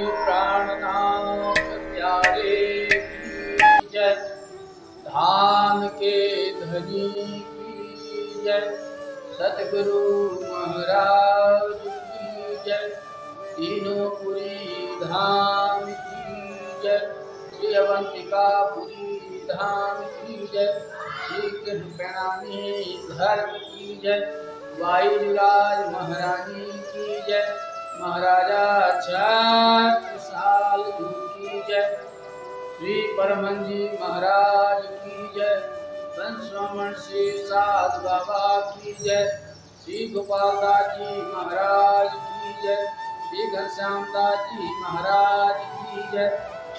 प्राणनाथ प्यारे की जय, धाम के धनी की जय, सतगुरु महाराज की जय, तीनों पुरी धाम की जय, श्री अवंतिकापुरी धाम की जय, श्री कृष्ण प्रणामी धर्म की जय, वायुराज महारानी की जय, महाराजा छत्रसाल की जय, श्री परमहंस महाराज की जय, संस्वामन श्री साध बाबा की जय, श्री गोपाल दास जी महाराज की जय, श्री घनश्याम दास जी महाराज की जय,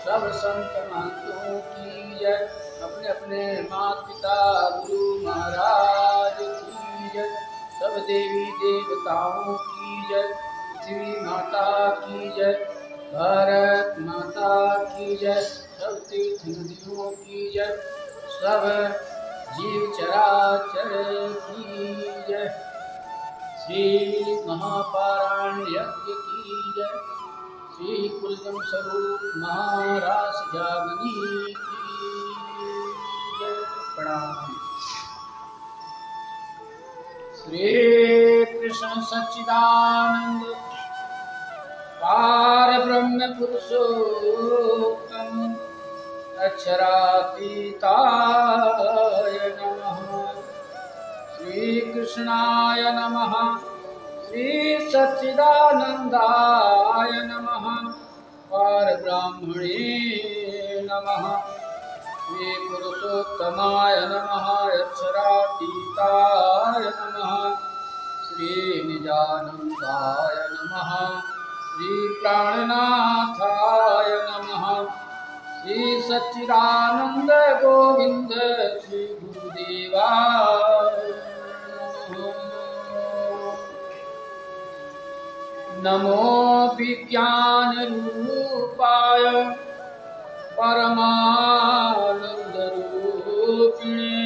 सब संत महंतों की जय, अपने अपने माता पिता गुरु महाराज की जय, सब देवी देवताओं की जय, पृथ्वी माता की जय, भारत माता की जय, सब तीर्थ नदियों की जय, सब जीव चराचर की जय, श्री महापारायण यज्ञ की जय, श्री कुलदम स्वरूप महारास जागनी की जय। प्रणाम। श्री कृष्ण सच्चिदानंद पार ब्रह्म पुरुषोत्तम अक्षरातीताय नमः। श्री कृष्णाय नमः। श्री सच्चिदानंदाय नमः। पार ब्राह्मणे नमः। श्री पुरुषोत्तमाय नमः। अक्षरातीताय नमः। श्री निजानंदाय नमः। श्री प्राणनाथाय नमः। श्री सच्चिदानंद गोविंद श्री गुरुदेवाय नमो विज्ञान रूपाय परमानंद रूपिणे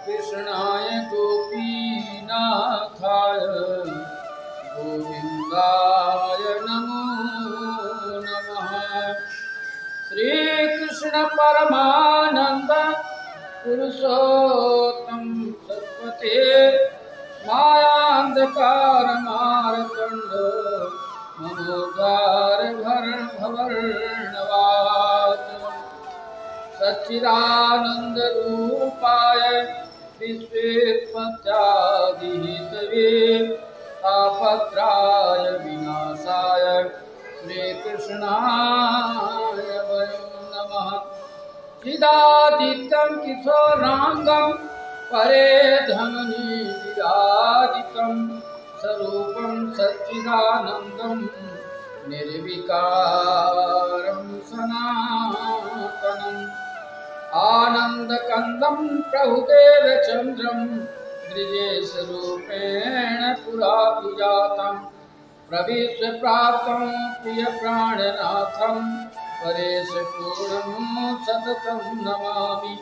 कृष्णाय गोपीनाथाय गोविंदाय नमो नमः। श्री कृष्ण परमानंद पुरुषोत्तम सत्पते मायांधकार मारकंड मनोद्वार भवर्णवाद सच्चिदानंद रूपाय विश्वेत्पत्यादिहेतवे तापत्राय विनाशाय श्री कृष्णाय वयं नमः। चिदादित्यं किशोरांगं परे धमनी विराजितं स्वरूपं सच्चिदानन्दं निर्विकारं सनातनम् आनन्दकन्दं प्रभुदेवचन्द्रं ब्रजेशरूपेण पुरा विजातं प्रविश्य प्राप्तं प्रियप्राणनाथं परेशपूर्णं सततं नमामि।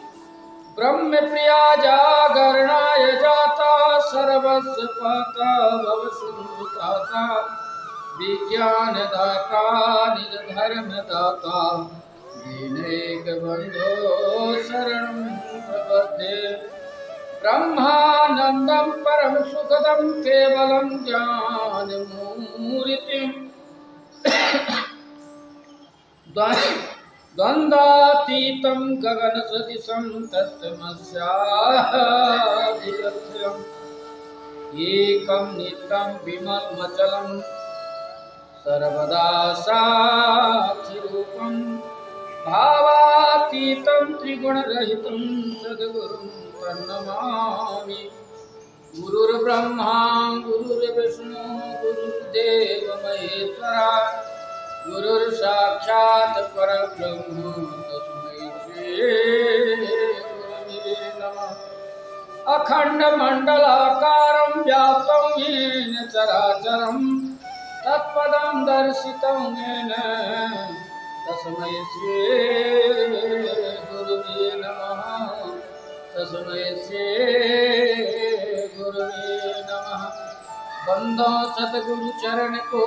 ब्रह्मप्रिया जागरणाय जाता सर्वस्य पाता भवसुन्दुताता विज्ञानदाता निजधर्मदाता दीनैकबन्धो शरणं प्रपद्ये। ब्रह्मानन्दं परम सुखदं केवलं ज्ञानमूर्तिं द्वन्द्वातीतं गगनसदृशं तत्त्वमस्यादिलक्ष्यम् एकं नित्यं विमलमचलं सर्वदा साक्षिरूपं भावातीतं त्रिगुणरहितं सद्गुरुं तन्नमामि। गुरुर्ब्रह्मा गुरुर्विष्णु गुरुर्देव महेश्वरा गुरुर्साक्षात् परब्रह्म तस्मै श्री गुरवे नमः। अखण्डमण्डलाकारं व्याप्तं येन चराचरं तत्पदं दर्शितं येन तस्मै श्री गुरवे नमः। तस्मै श्री गुरवे नमः। बंदो सतगुरु चरण को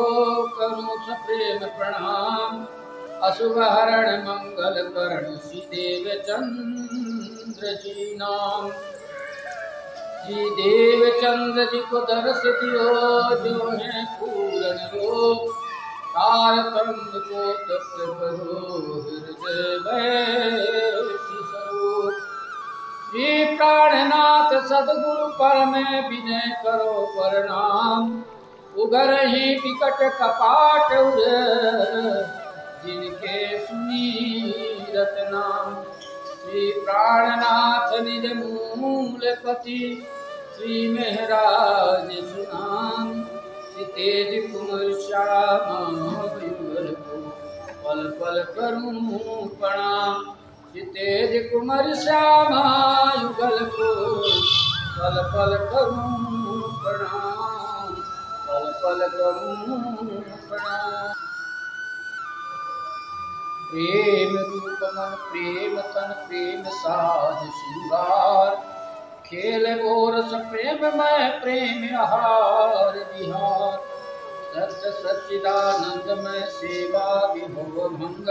करूं सप्रेम प्रणाम। अशुभ हरण मंगल करण श्री देव चंद्र जी नाम। श्री देव चंद्र जी को दर्श दियो जो है पूर्ण रूप। तारतंग को तत्व करो हृदय में स्वरूप। श्री प्राणनाथ सदगुरु पर में विनय करो प्रणाम। उगर ही विकट कपाट जिनके सुनीरत नाम। श्री प्राणनाथ निज मूलपति श्री महराज सुनाम। श्री तेज कुमार श्यामा को पल पल करूं प्रणाम। श्री तेज कुमार श्यामा युगल को पल पल करूं प्रणाम। पल पल करूं प्रणाम। प्रेम रूप मन प्रेम तन प्रेम साध श्रृंगार। खेल गोरस प्रेम में प्रेम आहार विहार। सत्य सच्चिदानंद में सेवा विभव भंग।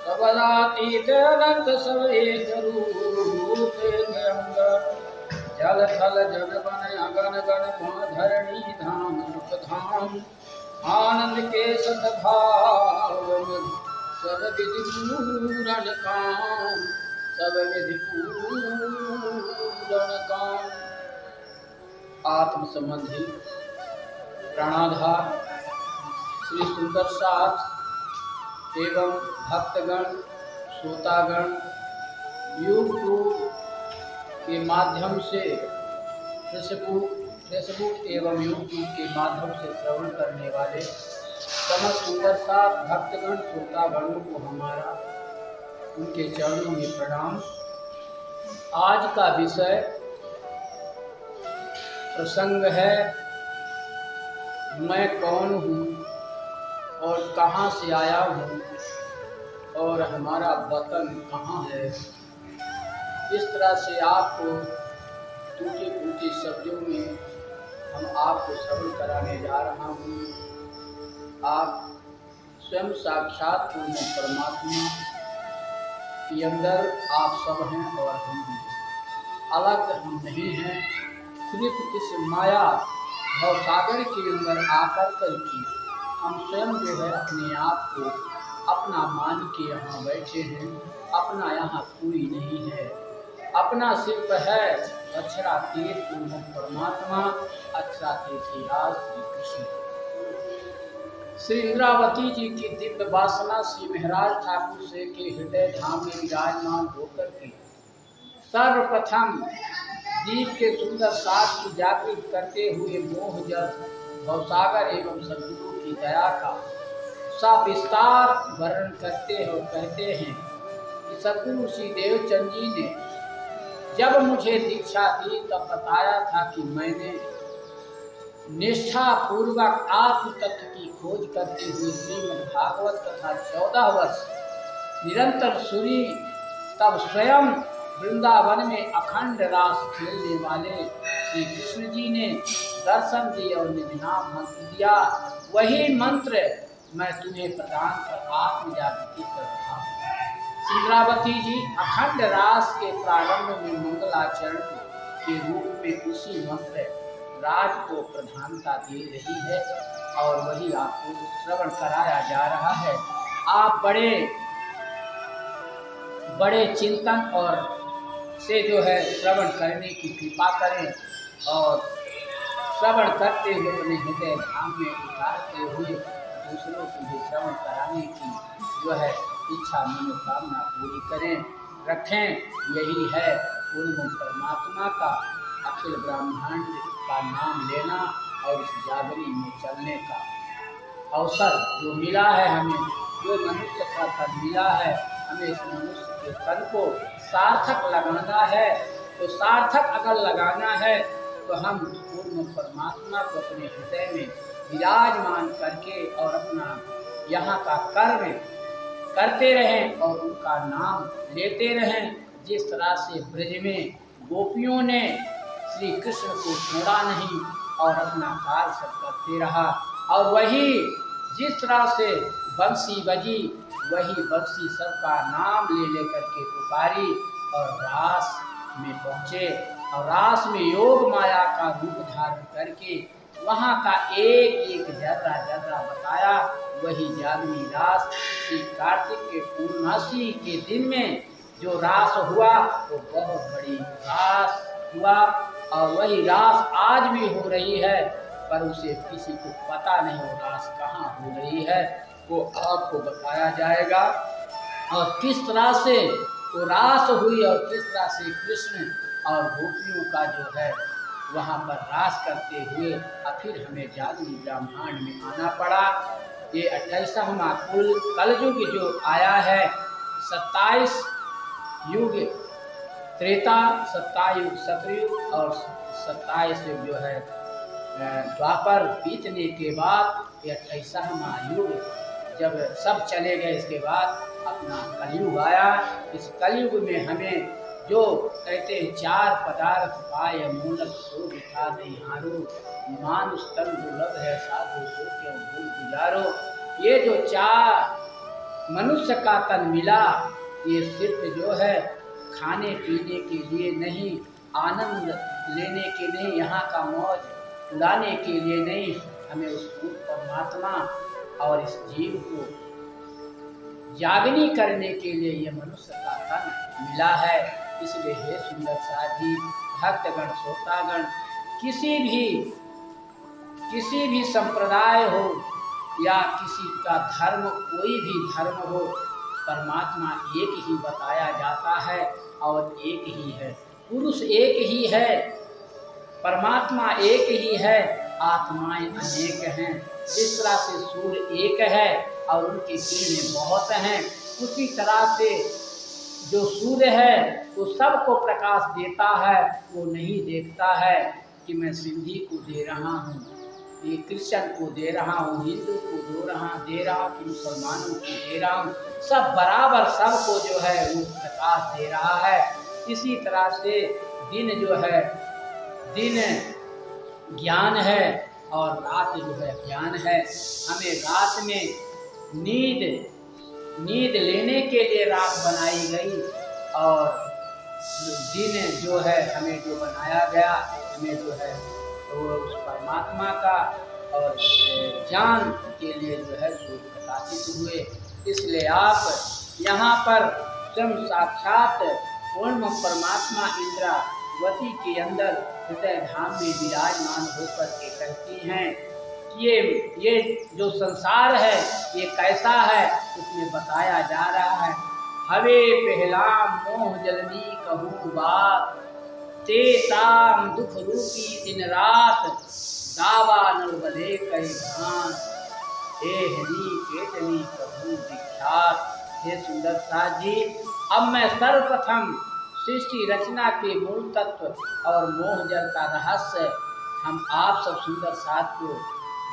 सबदातीत अनंत सब एक रूप अंग। जल थल जन बन अगन गण धरणी धाम सुख धाम। आनंद के सद्भाव सब विधि पूरण काम। सब विधि पूरण काम। आत्म संबंधी प्राणाधार श्री सुंदर साथ एवं भक्तगण श्रोतागण यूट्यूब के माध्यम से फेसबुक एवं यूट्यूब के माध्यम से श्रवण करने वाले समस्त सुंदर साथ भक्तगण श्रोतागणों को हमारा उनके चरणों में प्रणाम। आज का विषय प्रसंग है मैं कौन हूँ और कहाँ से आया हूँ और हमारा वतन कहाँ है। इस तरह से आपको टूटे फूटे शब्दों में हम आपको श्रवण कराने जा रहा हूँ। आप स्वयं साक्षात पूर्ण परमात्मा के अंदर आप सब हैं और हम हैं। अलग हम नहीं हैं। सिर्फ इस माया भव सागर के अंदर आकर करके हम स्वयं जो है अपने आप को अपना मान के यहाँ बैठे हैं। अपना यहाँ कोई नहीं है। अपना सिर्फ है अक्षरातीत पूर्ण परमात्मा। अक्षरातीत राज श्री कृष्ण। श्री इंद्रावती जी की दिव्य वासना श्री महाराज ठाकुर से के हृदय धाम में विराजमान होकर के सर्वप्रथम दीप के सुंदर साथ की जागृत करते हुए मोह जल भवसागर एवं सदगुरु की दया का सविस्तार वर्णन करते हैं और कहते हैं कि सदगुरु श्री देवचंद जी ने जब मुझे दीक्षा दी तब बताया था कि मैंने निष्ठा पूर्वक आत्म तत्व की खोज करते हुए श्रीमद् भागवत कथा 14 वर्ष निरंतर सुनी। तब स्वयं वृंदावन में अखंड रास खेलने वाले श्री कृष्ण जी ने दर्शन दिए और निज नाम मंत्र दिया। वही मंत्र मैं तुम्हें प्रदान कर आत्म जागृति कर रहा हूँ। इंद्रावती जी अखंड रास के प्रारंभ में मंगलाचरण के रूप में उसी मंत्र राज को प्रधानता दे रही है और वही आपको श्रवण कराया जा रहा है। आप बड़े चिंतन और से जो है श्रवण करने की कृपा करें और श्रवण करते हुए अपने हृदय धाम में उतारते हुए दूसरों को भी श्रवण कराने की जो है इच्छा मनोकामना पूरी करें रखें। यही है पूर्ण परमात्मा का अखिल ब्रह्मांड का नाम लेना और इस जागरी में चलने का अवसर जो मिला है हमें, जो मनुष्य का तन मिला है, हमें इस मनुष्य के तन को सार्थक लगाना है। तो सार्थक अगर लगाना है तो हम पूर्ण परमात्मा को अपने हृदय में विराजमान करके और अपना यहाँ का कर्म करते रहें और उनका नाम लेते रहें। जिस तरह से ब्रज में गोपियों ने श्री कृष्ण को छोड़ा नहीं, और अपना कार्य सब करते रहा। और वही जिस तरह से बंसी बजी, वही बंसी सबका नाम ले लेकर के पुकारी और रास में पहुँचे। और रास में योग माया का रूप धारण करके वहाँ का एक एक जर्रा जर्रा बताया। वही जागनी रास की कार्तिक के पूर्णमासी के दिन में जो रास हुआ वो बहुत बड़ी रास हुआ। और वही रास आज भी हो रही है, पर उसे किसी को पता नहीं वो रास कहाँ हो रही है, वो आपको बताया जाएगा। और किस तरह से वो रास हुई और किस तरह से कृष्ण और गोपियों का जो है वहाँ पर रास करते हुए फिर हमें जागनी ब्रह्मांड में आना पड़ा। ये 28वां कुल कलयुग जो आया है, 27 युग त्रेता, 27 युग सतयुग और 27 युग जो है द्वापर बीतने के बाद ये 28वां युग जब सब चले गए, इसके बाद अपना कलयुग आया। इस कलयुग में हमें जो कहते हैं 4 पदार्थ पाए मूलक सो बिठा हारो, मानुष तन दुर्लभ है साधु सो क्यों भूल गुजारो। ये जो 4 मनुष्य का तन मिला, ये सिर्फ जो है खाने पीने के लिए नहीं, आनंद लेने के नहीं, यहाँ का मौज उड़ाने के लिए नहीं, हमें उस परमात्मा और इस जीव को जागनी करने के लिए ये मनुष्य का तन मिला है। इसलिए हे सुंदर साथी, भक्तगण, श्रोतागण, किसी भी संप्रदाय हो या किसी का धर्म, कोई भी धर्म हो, परमात्मा एक ही बताया जाता है और एक ही है। पुरुष एक ही है, परमात्मा एक ही है, आत्माएं अनेक हैं। जिस तरह से सूर्य एक है और उनकी किरणें बहुत हैं, उसी तरह से जो सूर्य है वो सबको प्रकाश देता है। वो नहीं देखता है कि मैं सिंधी को दे रहा हूँ, ये क्रिश्चियन को दे रहा हूँ, हिंदू को दे रहा हूँ, कि मुसलमानों को दे रहा हूँ, सब बराबर सबको जो है वो प्रकाश दे रहा है। इसी तरह से दिन जो है, दिन ज्ञान है और रात जो है ज्ञान है। हमें रात में नींद लेने के लिए रात बनाई गई और दिन जो है हमें जो बनाया गया, हमें जो है तो उस परमात्मा का और ज्ञान के लिए जो है जो प्रकाशित हुए। इसलिए आप यहाँ पर स्वयं साक्षात पूर्ण परमात्मा इंद्रावती के अंदर हृदय धाम में विराजमान होकर के कहती हैं कि ये जो संसार है ये कैसा है, उसमें बताया जा रहा है। हवे पहला मोह जलनी कहूँ बात, ते ताम दुख रूपी दिन रात, दावा नलबले कई भान, हे हरी केतनी कहूँ विख्यात। हे सुंदर साथ जी, अब मैं सर्वप्रथम सृष्टि रचना के मूल तत्व और मोह जल का रहस्य हम आप सब सुंदर साथ को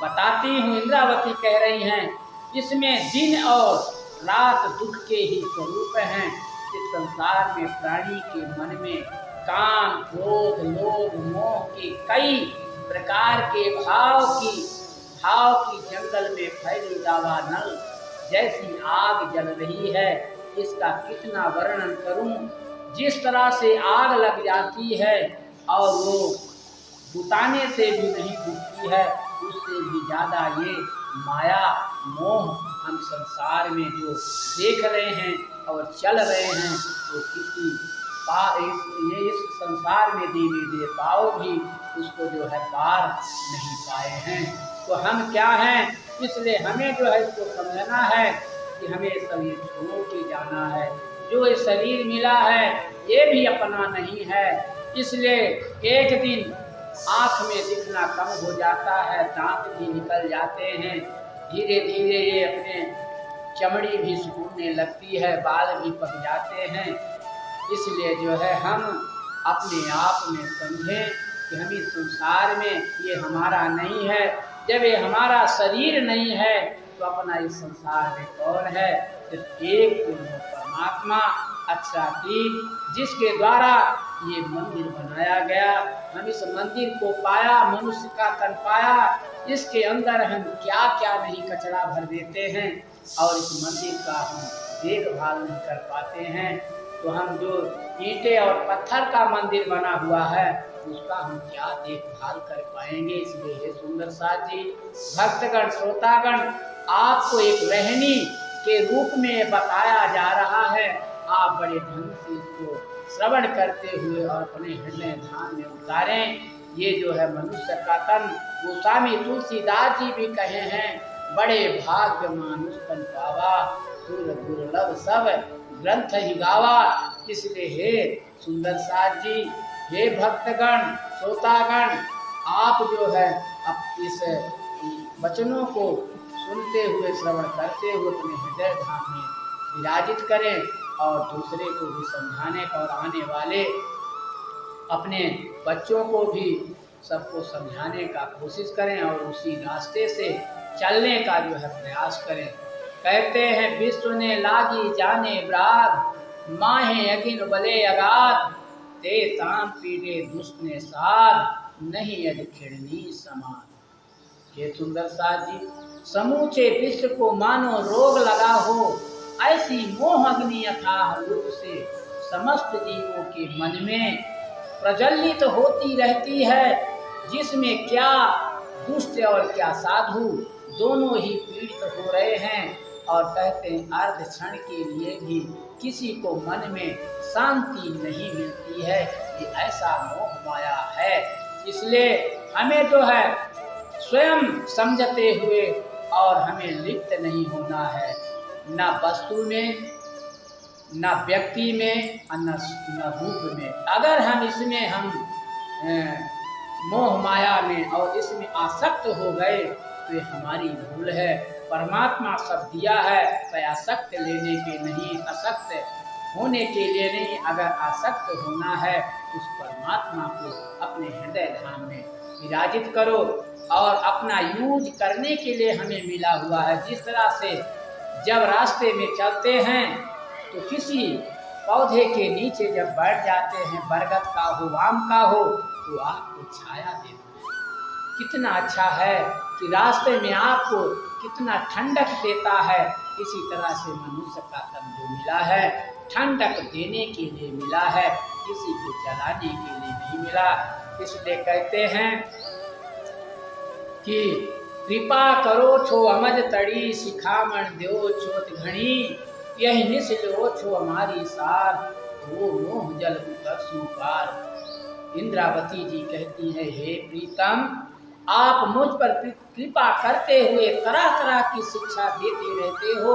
बताती हूँ। इंद्रावती कह रही हैं, इसमें दिन और रात दुख के ही स्वरूप हैं। इस संसार में प्राणी के मन में काम, क्रोध, लोभ, मोह के कई प्रकार के भाव की जंगल में फैली दावानल जैसी आग जल रही है। इसका कितना वर्णन करूं। जिस तरह से आग लग जाती है और वो बुताने से भी नहीं बुझती है, उससे भी ज्यादा ये माया मोह हम संसार में जो देख रहे हैं और चल रहे हैं, तो इस संसार में देवी देवताओं भी उसको जो है पार नहीं पाए हैं। तो हम क्या हैं? इसलिए हमें जो है इसको समझना है कि हमें सब ये छोड़ के जाना है। जो ये शरीर मिला है ये भी अपना नहीं है। इसलिए एक दिन आँख में दिखना कम हो जाता है, दांत भी निकल जाते हैं, धीरे धीरे ये अपने चमड़ी भी सूखने लगती है, बाल भी पक जाते हैं। इसलिए जो है हम अपने आप में समझें कि हम इस संसार में ये हमारा नहीं है। जब ये हमारा शरीर नहीं है तो अपना इस संसार में कौन है? सिर्फ एक परमात्मा अक्षरातीत, जिसके द्वारा ये मंदिर बनाया गया। हम इस मंदिर को पाया, मनुष्य का तन पाया, इसके अंदर हम क्या क्या नहीं कचरा भर देते हैं और इस मंदिर का हम देखभाल नहीं कर पाते हैं। तो हम जो ईंटे और पत्थर का मंदिर बना हुआ है उसका हम क्या देखभाल कर पाएंगे। इसलिए हे सुंदर साथ जी, भक्तगण, श्रोतागण, आपको एक रहनी के रूप में बताया जा रहा है। आप बड़े ढंग से इसको श्रवण करते हुए और अपने हृदय ध्यान में उतारें। ये जो है मनुष्य का तन, गोस्वामी तुलसीदास जी भी कहे हैं, बड़े भाग्य मानुष तन पावा, सुर दुर्लभ सब ग्रंथ ही गावा। इसलिए हे सुंदर साथ जी, हे भक्तगण, श्रोतागण, आप जो है अब इस वचनों को सुनते हुए, श्रवण करते हुए अपने हृदय धाम में विराजित करें और दूसरे को भी समझाने का और आने वाले अपने बच्चों को भी सबको समझाने का कोशिश करें और उसी रास्ते से चलने का जो है प्रयास करें। कहते हैं विश्व ने लागी जाने ब्राग, माहे अगिन बले अगाध, ते ताम पीड़े दुष्ट ने साध, नहीं यदि खिड़नी समान। ये सुंदर साथ जी, समूचे विश्व को मानो रोग लगा हो, ऐसी मोह अग्नि अथाह रूप से समस्त जीवों के मन में प्रज्वलित होती रहती है, जिसमें क्या दुष्ट और क्या साधु दोनों ही पीड़ित हो रहे हैं। और कहते हैं अर्ध क्षण के लिए भी किसी को मन में शांति नहीं मिलती है। ये ऐसा मोह माया है। इसलिए हमें जो है स्वयं समझते हुए और हमें लिप्त नहीं होना है, न वस्तु में, न व्यक्ति में, न रूप में। अगर हम इसमें मोह माया में और इसमें आसक्त हो गए तो ये हमारी भूल है। परमात्मा सब दिया है तो आसक्त लेने के नहीं, आसक्त होने के लिए नहीं। अगर आसक्त होना है उस परमात्मा को अपने हृदय धाम में विराजित करो और अपना यूज करने के लिए हमें मिला हुआ है। जिस तरह से जब रास्ते में चलते हैं तो किसी पौधे के नीचे जब बैठ जाते हैं, बरगद का हो, आम का हो, तो आपको छाया देता है। कितना अच्छा है कि रास्ते में आपको कितना ठंडक देता है। इसी तरह से मनुष्य का तन जो मिला है ठंडक देने के लिए मिला है, किसी को जलाने के लिए नहीं मिला। इसलिए कहते हैं कि कृपा करो छो अमज तड़ी, सिखामण द्यो छोट घणी, यही निसलो छो हमारी सार, वो मोह जल उतर सुपार। इंद्रावती जी कहती है, हे प्रीतम, आप मुझ पर कृपा करते हुए तरह तरह की शिक्षा देते रहते हो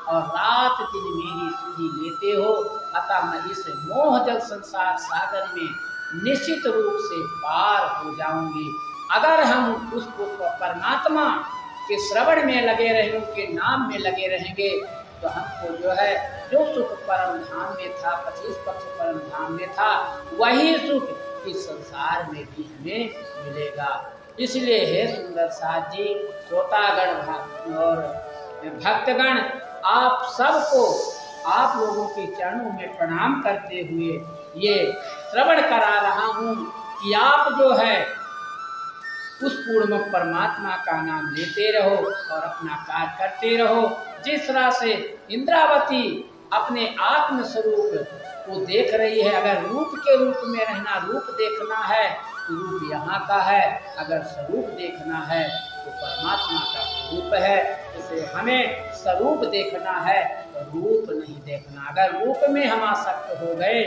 और रात दिन मेरी सुधि लेते हो, अतः मैं इस मोह जल संसार सागर में निश्चित रूप से पार हो जाऊंगी। अगर हम उसको परमात्मा के श्रवण में लगे रहेंगे, उनके नाम में लगे रहेंगे, तो हमको जो है जो सुख परम धाम में था, 25 पक्ष परम धाम में था, वही सुख इस संसार में भी हमें मिलेगा। इसलिए हे सुंदर साथ जी, श्रोतागण और भक्तगण, आप सबको आप लोगों के चरणों में प्रणाम करते हुए ये श्रवण करा रहा हूँ कि आप जो है उस पूर्ण परमात्मा का नाम लेते रहो और अपना कार्य करते रहो। जिस तरह से इंद्रावती अपने आत्म स्वरूप को देख रही है, अगर रूप के रूप में रहना, रूप देखना है तो रूप यहाँ का है, अगर स्वरूप देखना है तो परमात्मा का स्वरूप है। इसे हमें स्वरूप देखना है तो रूप नहीं देखना। अगर रूप में हम आसक्त हो गए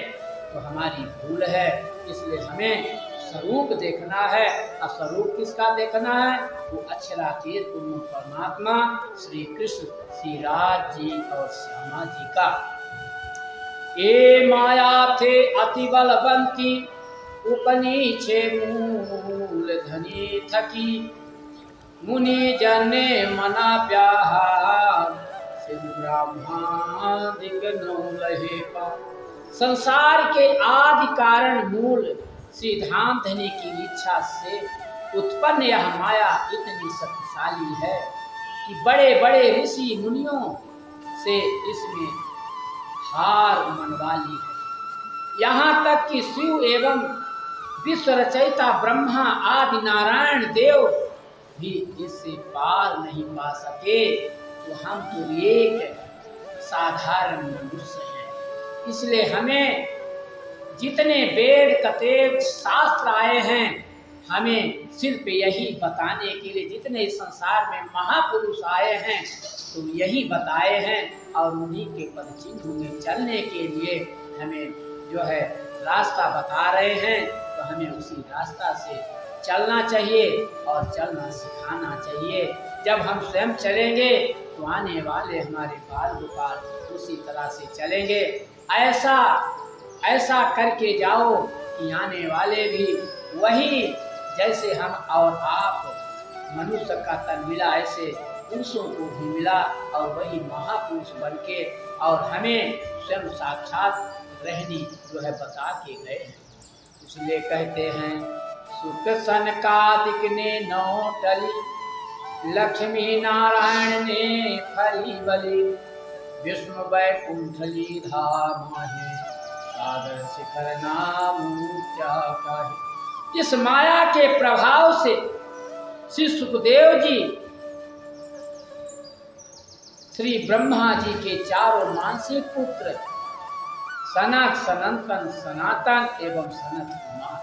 तो हमारी भूल है। इसलिए हमें स्वरूप देखना है। और स्वरूप किसका देखना है? वो अक्षरातीत पूर्ण परमात्मा श्री कृष्ण, श्री राज जी और श्यामा जी का। ए माया थे अति बलवंती, उपनी छे मूल धनी थकी, मुनि जने मना प्यार, सिद्ध ब्रह्मादिक नौ लहे पा। संसार के आदि कारण मूल श्रीधाम धनी की इच्छा से उत्पन्न यह माया इतनी शक्तिशाली है कि बड़े बड़े ऋषि मुनियों से इसमें हार मनवा ली है। यहाँ तक कि शिव एवं विश्व रचयिता ब्रह्मा आदि नारायण देव भी इससे पार नहीं पा सके, तो हम तो एक साधारण मनुष्य हैं। इसलिए हमें जितने वेद कतेब शास्त्र आए हैं, हमें सिर्फ यही बताने के लिए, जितने इस संसार में महापुरुष आए हैं तो यही बताए हैं, और उन्हीं के पद चिन्ह में चलने के लिए हमें जो है रास्ता बता रहे हैं। तो हमें उसी रास्ता से चलना चाहिए और चलना सिखाना चाहिए। जब हम स्वयं चलेंगे तो आने वाले हमारे बाल गोपाल उसी तरह से चलेंगे। ऐसा करके जाओ कि आने वाले भी वही, जैसे हम और आप मनुष्य का तन मिला, ऐसे पुरुषों को भी मिला और वही महापुरुष बन के और हमें स्वयं साक्षात रहनी जो है बता के गए हैं। इसलिए कहते हैं सुख सनकादिक ने नौ टली, लक्ष्मी नारायण ने फरी बली, विष्णु वैकुंठली धाम है, सागर शिखर नाम क्या कहे। इस माया के प्रभाव से श्री सुखदेव जी श्री ब्रह्मा जी के चारों मानसिक पुत्र सनक, सनंदन, सनातन एवं सनत कुमार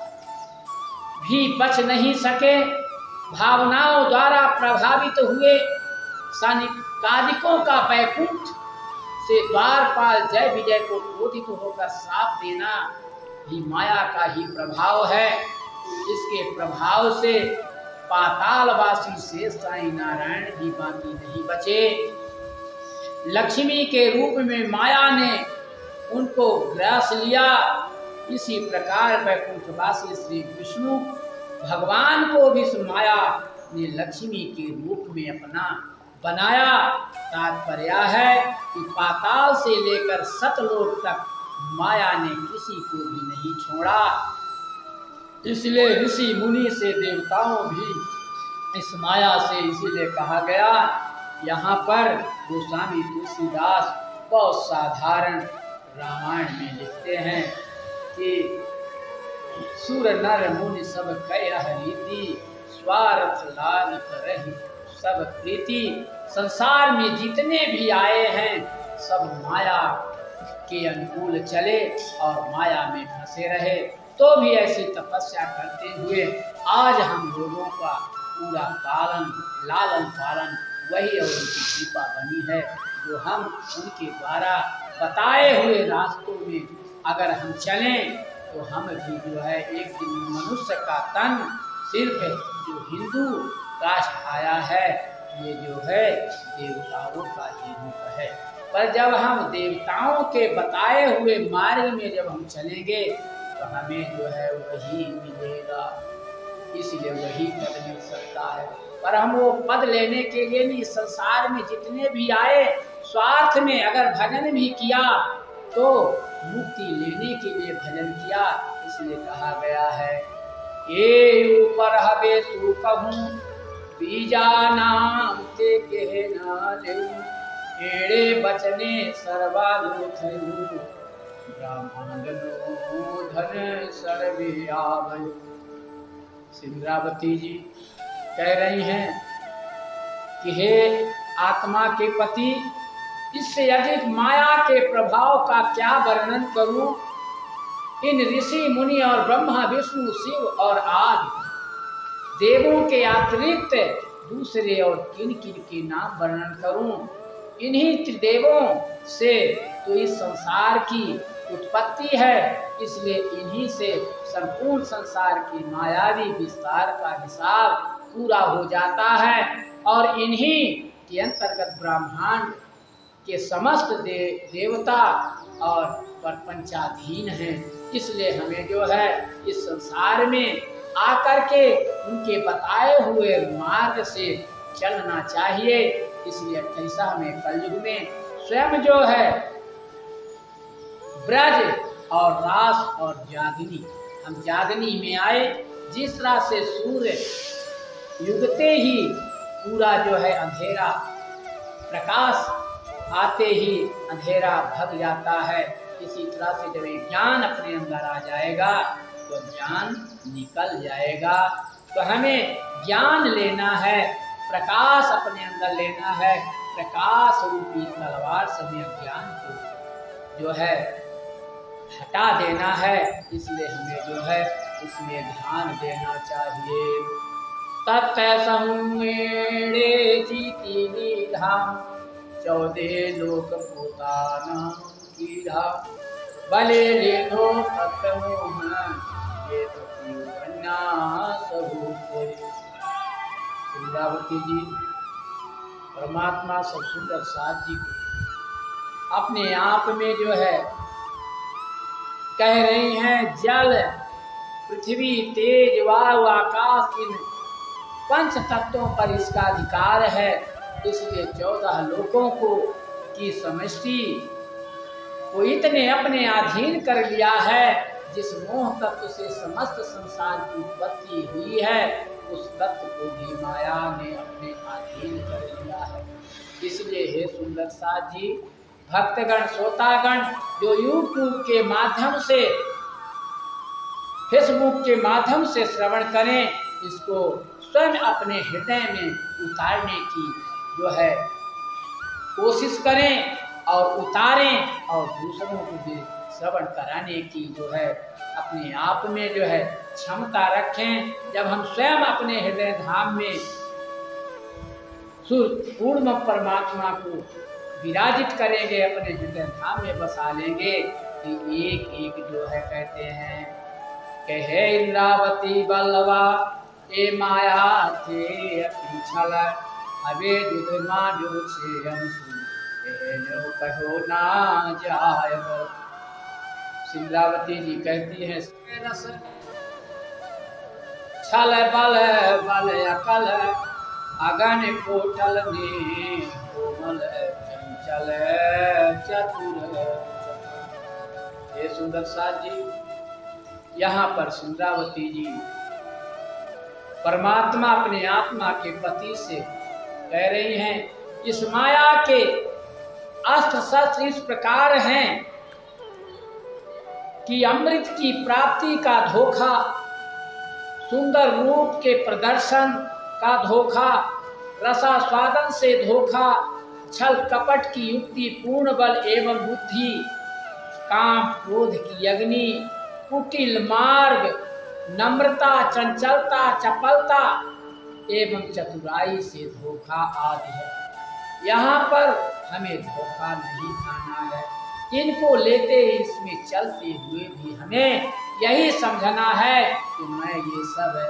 भी बच नहीं सके। भावनाओं द्वारा प्रभावित हुए सनकादिकों का वैकुंठ से द्वारपाल जय विजय को क्रोधित होकर साप देना भी माया का ही प्रभाव है। इसके प्रभाव से पातालवासी से साईं नारायण भी बाकी नहीं बचे। लक्ष्मी के रूप में माया ने उनको ग्रास लिया। इसी प्रकार वैकुंठवासी श्री विष्णु भगवान को भी माया ने लक्ष्मी के रूप में अपना बनाया। तात्पर्य है कि पाताल से लेकर सतलोक तक माया ने किसी को भी नहीं छोड़ा। इसलिए ऋषि मुनि से देवताओं भी इस माया से इसीलिए कहा गया। यहाँ पर गोस्वामी तुलसीदास बहुत साधारण रामायण में लिखते हैं कि सुर नर मुनि सब कह रीति, स्वार्थ लाग करहि सब प्रीति। संसार में जितने भी आए हैं सब माया के अनुकूल चले और माया में फंसे रहे, तो भी ऐसी तपस्या करते हुए आज हम लोगों का पूरा पालन लालन पालन वही और उनकी कृपा बनी है, जो हम उनके द्वारा बताए हुए रास्तों में अगर हम चलें तो हम भी जो है एक दिन मनुष्य का तन सिर्फ जो हिंदू कास्ट आया है ये जो है देवताओं का ही रूप है। पर जब हम देवताओं के बताए हुए मार्ग में जब हम चलेंगे तो हमें जो है वही मिलेगा, इसलिए वही पद मिल सकता है। पर हम वो पद लेने के लिए नहीं, संसार में जितने भी आए स्वार्थ में अगर भजन भी किया तो मुक्ति लेने के लिए भजन किया। इसलिए कहा गया है ये ऊपर हवे तू कहूँ बीजा नाम के कहना ले, एड़े बचने सर्वालु थयु, ब्राह्मणो धन सर्वे आवै। सिंद्रावती जी कह रही हैं कि हे आत्मा के पति, इससे अधिक माया के प्रभाव का क्या वर्णन करूं। इन ऋषि मुनि और ब्रह्मा विष्णु शिव और आदि देवों के अतिरिक्त दूसरे और किन किन के नाम वर्णन करूं। इन्हीं त्रिदेवों से तो इस संसार की उत्पत्ति है, इसलिए इन्हीं से संपूर्ण संसार की मायावी विस्तार का हिसाब पूरा हो जाता है और इन्हीं के अंतर्गत ब्रह्मांड के समस्त देवता और प्रपंचाधीन हैं। इसलिए हमें जो है इस संसार में आकर के उनके बताए हुए मार्ग से चलना चाहिए। इसलिए 28वें कलयुग में स्वयं जो है ब्रज और रास और जागनी, हम जागनी में आए। जिस तरह से सूर्य युगते ही पूरा जो है अंधेरा, प्रकाश आते ही अंधेरा भग जाता है, इसी तरह से जब ये ज्ञान अपने अंदर आ जाएगा तो ज्ञान निकल जाएगा। तो हमें ज्ञान लेना है, प्रकाश अपने अंदर लेना है, प्रकाश रूपी तलवार से हमें ज्ञान को जो है हटा देना है। इसलिए हमें जो है उसमें ध्यान देना चाहिए। तत्संगेणे जीती धाम 14 लोक पोताना की धाम भले लेनो तत्मोहन ये इंद्रावती जी परमात्मा सब सुंदर साथ जी को अपने आप में जो है कह रही हैं, जल पृथ्वी तेज वायु आकाश इन 5 तत्वों पर इसका अधिकार है। इसलिए 14 लोकों को की समष्टि को इतने अपने अधीन कर लिया है। जिस मोह तत्व से समस्त संसार की उत्पत्ति हुई है उस तत्व को भी माया ने अपने अधीन कर लिया है। इसलिए हे सुंदर साथ जी, भक्तगण श्रोतागण जो यूट्यूब के माध्यम से फेसबुक के माध्यम से श्रवण करें, इसको स्वयं अपने हृदय में उतारने की जो है कोशिश करें और उतारें और दूसरों को भी श्रवण कराने की जो है अपने आप में जो है क्षमता रखें। जब हम स्वयं अपने हृदय धाम में पूर्ण परमात्मा को विराजित करेंगे, अपने हृदय धाम में बसा लेंगे, तो एक एक जो है कहते हैं कि हे इंद्रावती बल्लवा ए माया थे पिछल अबे दुधमा जो छे जो कहो ना जाय। इंद्रावती जी कहती हैं, रस छल बल बल अकल अगन कोटल ने कोमल चंचल चतुर। ये सुंदर साथ जी यहाँ पर इंद्रावती जी परमात्मा अपने आत्मा के पति से कह रही हैं, इस माया के अस्त्र शस्त्र इस प्रकार हैं कि अमृत की प्राप्ति का धोखा, सुंदर रूप के प्रदर्शन का धोखा, रसास्वादन से धोखा, छल कपट की युक्ति, पूर्ण बल एवं बुद्धि, काम क्रोध की अग्नि, कुटिल मार्ग, नम्रता, चंचलता, चपलता एवं चतुराई से धोखा आदि है। यहाँ पर हमें धोखा नहीं खाना है। इनको लेते इसमें चलते हुए भी हमें यही समझना है कि मैं ये सब है,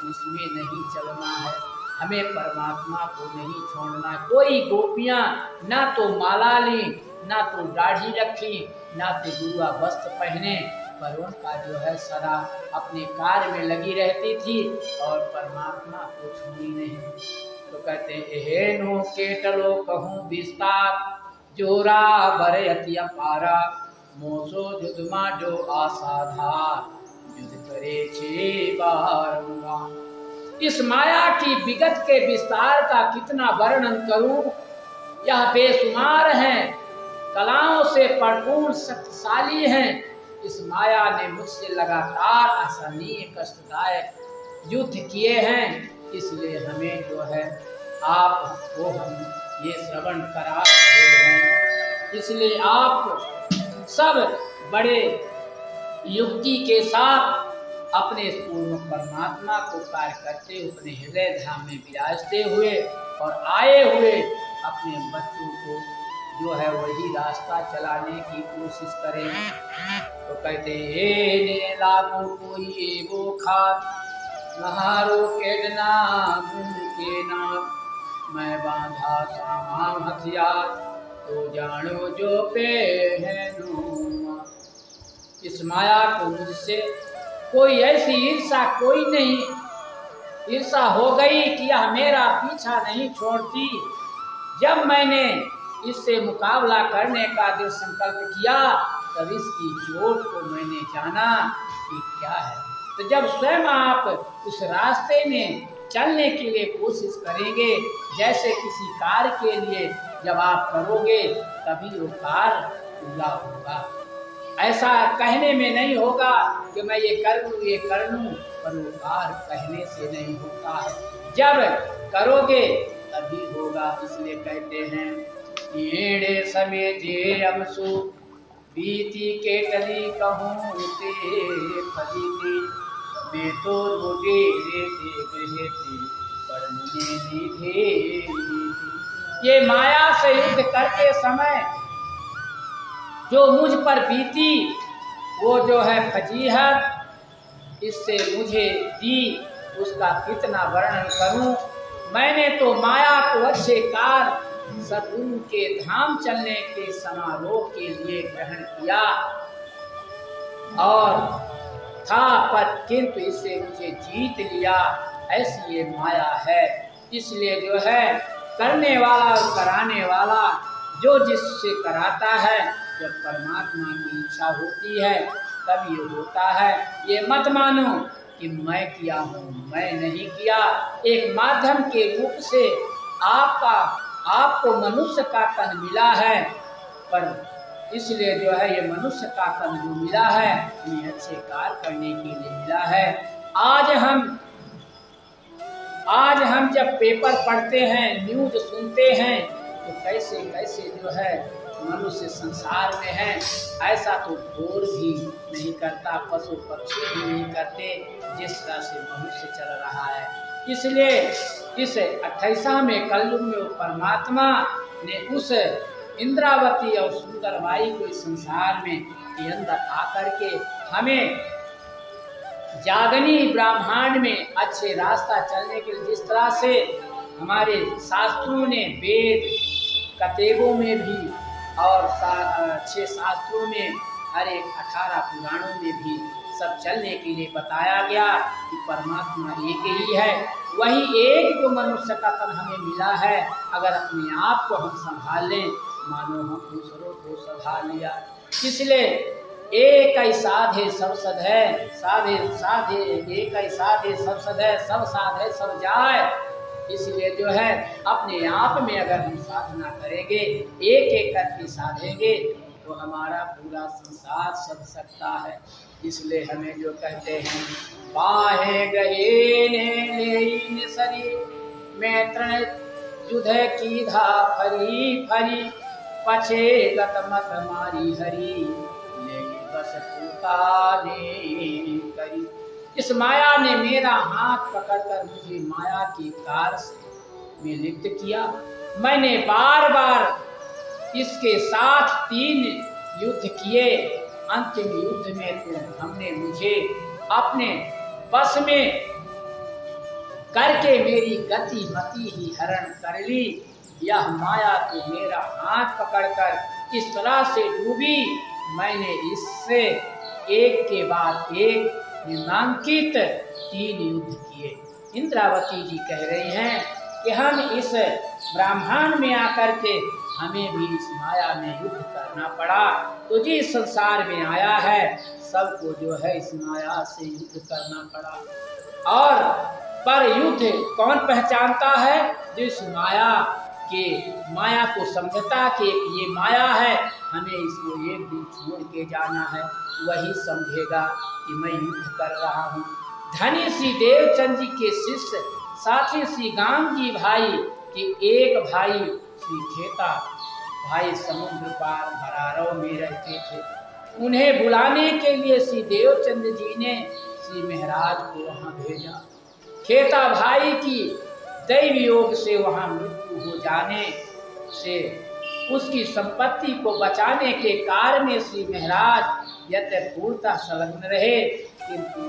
इसमें नहीं चलना है। हमें परमात्मा को नहीं छोड़ना। कोई गोपियां ना तो माला ली, ना तो दाढ़ी रखी, ना तो गुरुआ वस्त्र पहने, पर उनका जो है सदा अपने कार्य में लगी रहती थी और परमात्मा को छूई नहीं। तो कहते हे नो केटलो कहूँ विस्तार जोरा भरयति अपारा मोसो जुदमा जो आसाधार युद्ध करे छे बारंबार। इस माया की विगत के विस्तार का कितना वर्णन करूं, यह बेशुमार है, कलाओं से परिपूर्ण शक्तिशाली हैं। इस माया ने मुझसे लगातार असहनीय कष्टदायक युद्ध किए हैं। इसलिए हमें जो है आपको हम ये श्रवण करा रहे हैं। इसलिए आप सब बड़े युक्ति के साथ अपने पूर्ण परमात्मा को कार्य करते हुए अपने हृदय धाम में विराजते हुए और आए हुए अपने बच्चों को जो है वही रास्ता चलाने की कोशिश करें। तो कहते हे ने लागू कोई वो खार नहारो केडना के नाम मैं बांधा सामान हथियार तो जानो जो पे है नो। इस माया को मुझसे कोई ऐसी ईर्षा कोई नहीं, ईर्षा हो गई कि यह मेरा पीछा नहीं छोड़ती। जब मैंने इससे मुकाबला करने का दृढ़ संकल्प किया तब इसकी चोट को मैंने जाना कि क्या है। तो जब स्वयं आप उस रास्ते में चलने के लिए कोशिश करेंगे, जैसे किसी कार्य के लिए जब आप करोगे तभी वो कार्य पूरा होगा। ऐसा कहने में नहीं होगा कि मैं ये कर लूँ ये कर लूँ, पर वो बार कहने से नहीं होता है, जब करोगे तभी होगा। इसलिए कहते हैं येड़े समय जे अमसु बीती के टली कहूँ ते फजीती वे तो रोजे रे गृहे थे पर मुझे नीधे। ये माया से युद्ध करते समय जो मुझ पर बीती वो जो है फजीहत इससे मुझे दी, उसका कितना वर्णन करूं। मैंने तो माया को अच्छे कार सद्गुरु के धाम चलने के समारोह के लिए ग्रहण किया और था, पर किंतु इससे मुझे जीत लिया। ऐसी ये माया है। इसलिए जो है करने वाला और कराने वाला जो जिससे कराता है, जब परमात्मा की इच्छा होती है तब ये होता है। ये मत मानो कि मैं किया हूँ, मैं नहीं किया। एक माध्यम के रूप से आपको मनुष्य का तन मिला है, पर इसलिए जो है ये मनुष्य का तन जो मिला है ये अच्छे कार्य करने के लिए मिला है। आज हम जब पेपर पढ़ते हैं, न्यूज सुनते हैं, तो कैसे कैसे जो है मनुष्य संसार में है। ऐसा तो घोर भी नहीं करता, पशु पक्षी भी नहीं करते जिस तरह से मनुष्य चल रहा है। इसलिए इस 28वें कलयुग में परमात्मा ने उस इंद्रावती और सुंदरबाई को इस संसार में के अंदर आकर के हमें जागनी ब्रह्मांड में अच्छे रास्ता चलने के लिए, जिस तरह से हमारे शास्त्रों ने वेद कतेगों में भी और 6 शास्त्रों में हर एक 18 पुराणों में भी सब चलने के लिए बताया गया कि परमात्मा एक ही है। वही एक जो मनुष्य का तन हमें मिला है, अगर अपने आप को हम संभाल लें, मानो हम दूसरों को संभाल लिया। इसलिए एक ही साधे सब सद है, साधे एक ही साधे सब सद है, सब साधे सब जाए। इसलिए जो है अपने आप में अगर हम साधना करेंगे, एक एक करके साधेंगे, तो हमारा पूरा संसार सद सकता है। इसलिए हमें जो कहते हैं बाहे गए ने सरी मैं तृण युद्ध की धा फरी फरी पछे गत मत मारी हरी ले बस ने करी। इस माया ने मेरा हाथ पकड़कर मुझे माया की कार में लिप्त किया। मैंने बार बार इसके साथ 3 युद्ध किए। अंतिम युद्ध में तो हमने मुझे अपने बस में करके मेरी गति मति ही हरण कर ली। यह माया तो मेरा हाथ पकड़कर इस तरह से डूबी, मैंने इससे एक के बाद एक निम्नांकित 3 युद्ध किए। इंद्रावती जी कह रही हैं कि हम इस ब्रह्मांड में आकर के हमें भी इस माया में युद्ध करना पड़ा। तो जिस संसार में आया है सबको जो है इस माया से युद्ध करना पड़ा। और पर युद्ध कौन पहचानता है? जो इस माया को समझता कि ये माया है, हमें इसको एक दिन छोड़ के जाना है, वही समझेगा कि मैं युद्ध कर रहा हूँ। धनी श्री देवचंद जी के शिष्य साथी श्री गांग जी भाई के एक भाई श्री खेता भाई समुद्र पार भरारव में रहते थे। उन्हें बुलाने के लिए श्री देवचंद जी ने श्री महाराज को वहां भेजा। खेता भाई की दैव योग से वहां मृत्यु हो जाने से उसकी संपत्ति को बचाने के कार्य में श्री महाराज यथापूर्णतः संलग्न रहे, किंतु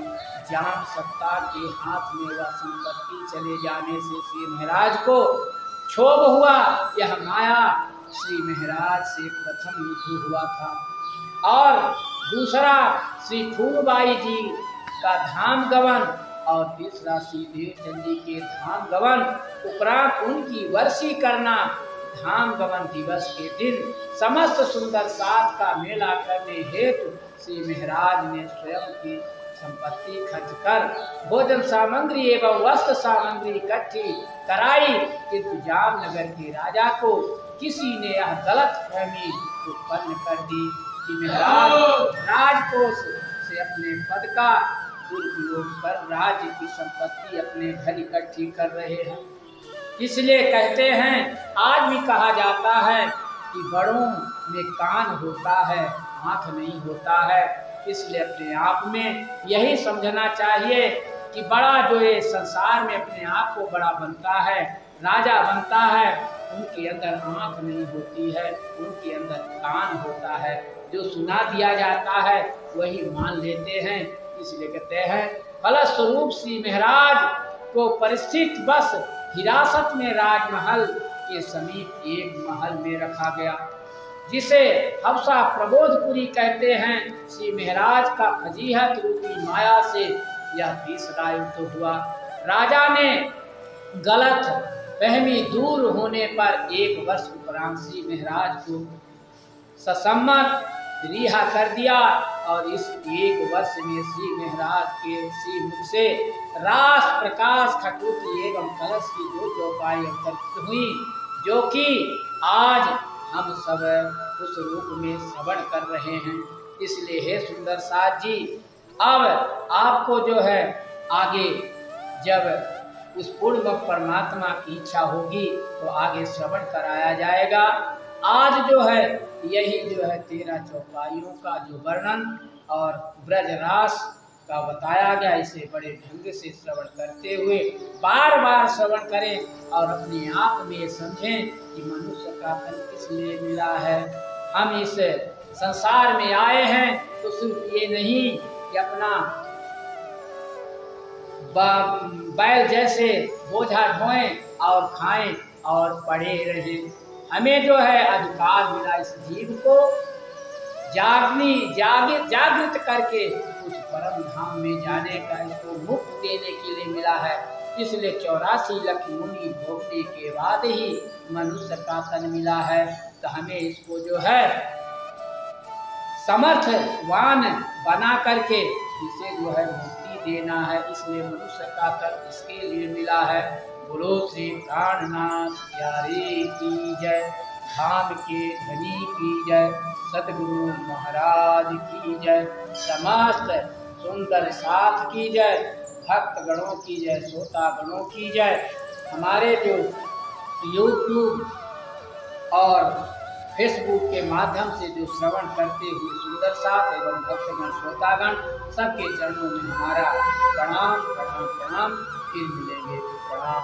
जाम सत्ता के हाथ में वह संपत्ति चले जाने से श्री महाराज को क्षोभ हुआ। यह माया श्री महाराज से प्रथम युद्ध हुआ था। और दूसरा श्री फूलबाई जी का धाम गवन और तीसरा श्री देवचंद जी के धाम गवन उपरांत उनकी वर्षी करना। धाम गवन दिवस के दिन समस्त सुंदर साथ का मेला करने हेतु श्री महाराज ने स्वयं की संपत्ति खर्च कर भोजन सामग्री एवं वस्त्र सामग्री इकट्ठी कराई, किंतु जामनगर के राजा को किसी ने यह गलत फहमी उत्पन्न कर दी। कि महाराज राजकोष से अपने पद का दुरुपयोग कर राज्य की संपत्ति अपने घर इकट्ठी कर रहे हैं। इसलिए कहते हैं, आज भी कहा जाता है कि बड़ों में कान होता है, आंख नहीं होता है। इसलिए अपने आप में यही समझना चाहिए कि बड़ा जो ये संसार में अपने आप को बड़ा बनता है, राजा बनता है, उनके अंदर आंख नहीं होती है, उनके अंदर कान होता है। जो सुना दिया जाता है वही मान लेते हैं। इसलिए कहते हैं, फलस्वरूप श्री महाराज को परिस्थिति बस हिरासत में राजमहल के समीप एक महल में रखा गया, जिसे हफ्सा प्रबोधपुरी कहते हैं। श्री महाराज का फजीहत रूपी माया से यह तीसरा युद्ध हुआ। राजा ने गलत फहमी दूर होने पर 1 वर्ष उपरांत श्री महाराज को ससम्मत रिहा कर दिया और इस 1 वर्ष में श्री महाराज के श्री मुख से रास प्रकाश खटूती एवं कलश की 2 चौपाई अवतरित हुई, जो कि आज हम सब उस रूप में श्रवण कर रहे हैं। इसलिए हे सुंदर साथ जी, अब आपको जो है आगे जब उस पूर्ण परमात्मा की इच्छा होगी तो आगे श्रवण कराया जाएगा। आज जो है यही जो है 13 चौपाइयों का जो वर्णन और ब्रजरास का बताया गया, इसे बड़े ढंग से श्रवण करते हुए बार बार श्रवण करें और अपने आप में समझें कि मनुष्य का तन किस लिए मिला है। हम इस संसार में आए हैं तो सिर्फ ये नहीं कि अपना बैल जैसे बोझा ढोएं और खाएं और पड़े रहें। हमें जो है अधिकार मिला इस जीव को जागृत करके उस परम धाम में जाने का, इसको मुक्त देने के लिए मिला है। इसलिए 84 लाख मुनि भोगने के बाद ही मनुष्य का तन मिला है। तो हमें इसको जो है समर्थवान बना करके इसे जो है मुक्ति देना है। इसलिए मनुष्य का तन इसके लिए मिला है। बोलो श्री प्राणनाथ प्यारे की जय, धाम के धनी की जय, सतगुरु महाराज की जय, समस्त सुंदर साथ की जय, भक्त गणों की जय, श्रोता गणों की जय। हमारे जो YouTube और फेसबुक के माध्यम से जो श्रवण करते हुए सुंदर साथ एवं भक्तगण श्रोतागण सबके चरणों में हमारा प्रणाम प्रणाम प्रणाम। फिर मिलेंगे, प्रणाम।